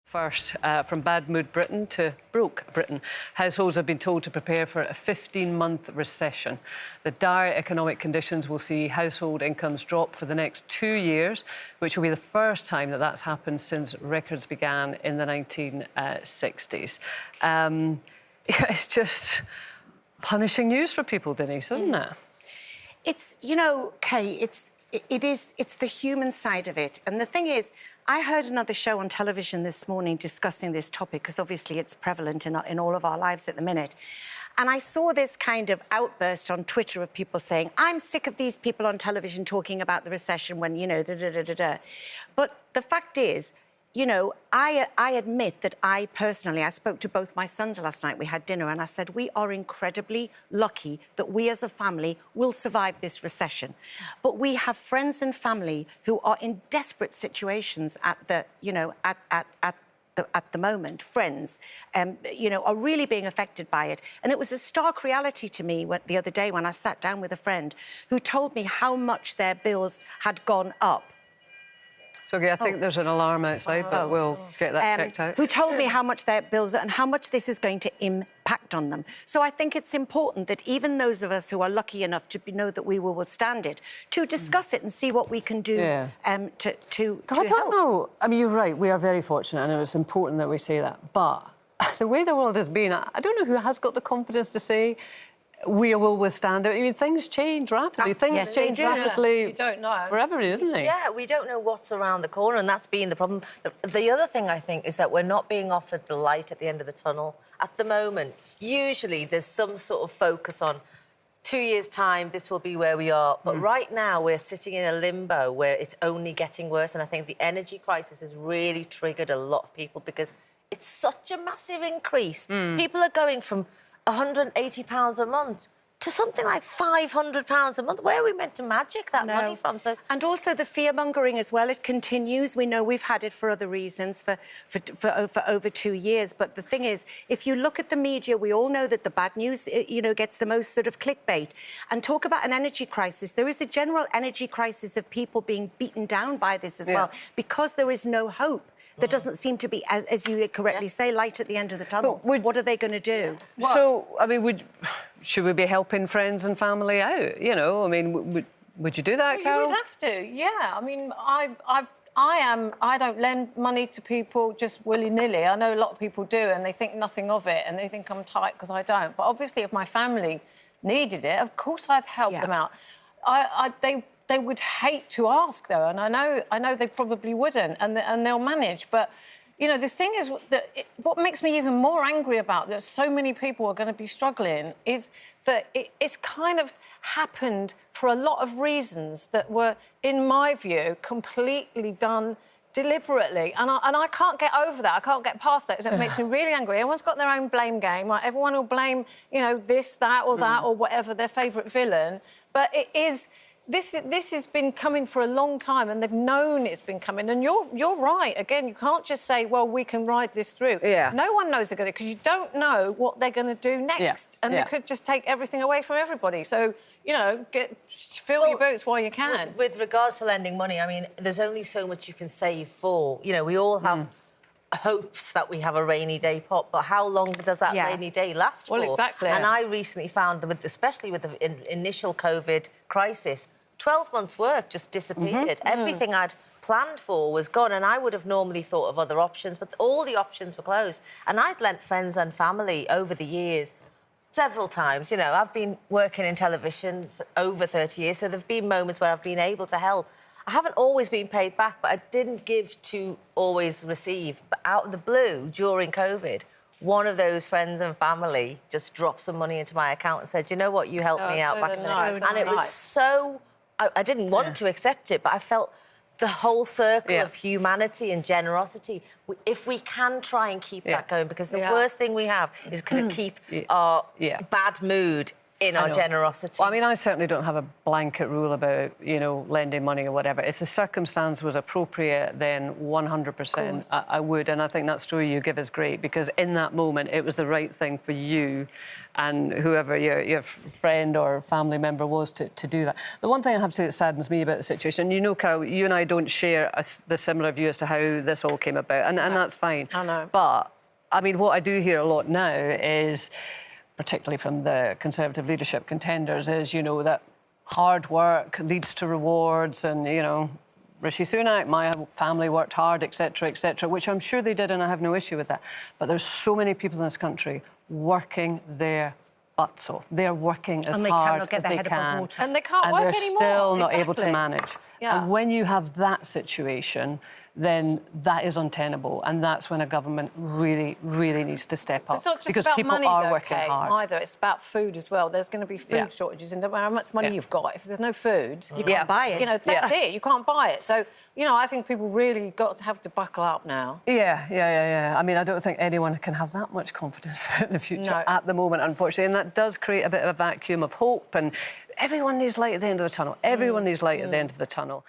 First, from bad mood Britain to broke Britain, households have been told to prepare for a 15-month recession. The dire economic conditions will see household incomes drop for the next 2 years, which will be the first time that that's happened since records began in the 1960s. It's just punishing news for people, Denise, isn't it? It's, you know, Kay, it's the human side of it. And the thing is, I heard another show on television this morning discussing this topic, because obviously it's prevalent in all of our lives at the minute. And I saw this kind of outburst on Twitter of people saying, I'm sick of these people on television talking about the recession when, you know, da-da-da-da-da. But the fact is, you know, I admit that I spoke to both my sons last night. We had dinner and I said, we are incredibly lucky that we as a family will survive this recession. But we have friends and family who are in desperate situations at the, you know, at the moment. Friends, you know, are really being affected by it. And it was a stark reality to me the other day when I sat down with a friend who told me how much their bills had gone up. So, okay, I think there's an alarm outside, but we'll get that checked out. Who told me how much their bills are and how much this is going to impact on them. So I think it's important that even those of us who are lucky enough to know that we will withstand it, to discuss it and see what we can do to I don't know. I mean, you're right, we are very fortunate and it's important that we say that. But the way the world has been, I don't know who has got the confidence to say we will withstand it. I mean, things change rapidly. Things change rapidly. We don't know. Forever, isn't they? Yeah, we don't know what's around the corner, and that's been the problem. The other thing, I think, is that we're not being offered the light at the end of the tunnel. At the moment, usually there's some sort of focus on 2 years' time, this will be where we are. But right now, we're sitting in a limbo where it's only getting worse, and I think the energy crisis has really triggered a lot of people because it's such a massive increase. People are going from £180 a month to something like £500 a month. Where are we meant to magic that money from? So, and also the fear-mongering as well, it continues. We know we've had it for other reasons for over 2 years. But the thing is, if you look at the media, we all know that the bad news, you know, gets the most sort of clickbait. And talk about an energy crisis. There is a general energy crisis of people being beaten down by this as well, because there is no hope. There doesn't seem to be, as you correctly say, light at the end of the tunnel. What are they going to do? So, I mean, should we be helping friends and family out? You know, I mean, would you do that, Carol? You would have to, yeah. I mean, I don't lend money to people just willy-nilly. I know a lot of people do, and they think nothing of it, and they think I'm tight because I don't. But obviously, if my family needed it, of course I'd help them out. They would hate to ask, though, and I know they probably wouldn't, and they'll manage. But, you know, the thing is, what makes me even more angry about that so many people are going to be struggling is that it's kind of happened for a lot of reasons that were, in my view, completely done deliberately. And I can't get over that. I can't get past that. It makes me really angry. Everyone's got their own blame game. Like, everyone will blame, you know, this, that or that or whatever, their favourite villain. But it is... This has been coming for a long time, and they've known it's been coming. And you're right. Again, you can't just say, well, we can ride this through. Yeah. No one knows they're going to, because you don't know what they're going to do next. And they could just take everything away from everybody. So, you know, fill your boots while you can. With regards to lending money, I mean, there's only so much you can save for. You know, we all have hopes that we have a rainy day pot, but how long does that rainy day last for? Well, exactly. And I recently found that, especially with the initial COVID crisis, 12 months' work just disappeared. Everything I'd planned for was gone, and I would have normally thought of other options, but all the options were closed. And I'd lent friends and family over the years several times. You know, I've been working in television for over 30 years, so there have been moments where I've been able to help. I haven't always been paid back, but I didn't give to always receive. But out of the blue, during COVID, one of those friends and family just dropped some money into my account and said, you know what, you helped me out back then. And it was so... I didn't want to accept it, but I felt the whole circle of humanity and generosity. If we can try and keep that going, because the worst thing we have is going to keep our bad mood in our generosity. Well, I mean, I certainly don't have a blanket rule about, you know, lending money or whatever. If the circumstance was appropriate, then 100% I would. And I think that story you give is great, because in that moment, it was the right thing for you and whoever your friend or family member was to do that. The one thing I have to say that saddens me about the situation, you know, Carol, you and I don't share the similar view as to how this all came about, and that's fine. I know. But, I mean, what I do hear a lot now is, particularly from the Conservative leadership contenders, is, you know, that hard work leads to rewards, and, you know, Rishi Sunak, my family worked hard, etc., which I'm sure they did, and I have no issue with that. But there's so many people in this country working their butts off. They're working as hard as they can. And they can't work anymore. And they're still not able to manage. Yeah. And when you have that situation, then that is untenable, and that's when a government really, really needs to step up. It's not just because about people money, are though, working Kate, hard. either. It's about food as well. There's going to be food shortages, and no matter how much money you've got, if there's no food, you can't buy it. You know, that's it. You can't buy it. So, you know, I think people really have to buckle up now. Yeah. I mean, I don't think anyone can have that much confidence about the future at the moment, unfortunately, and that does create a bit of a vacuum of hope, and everyone needs light at the end of the tunnel. Everyone needs light at the end of the tunnel.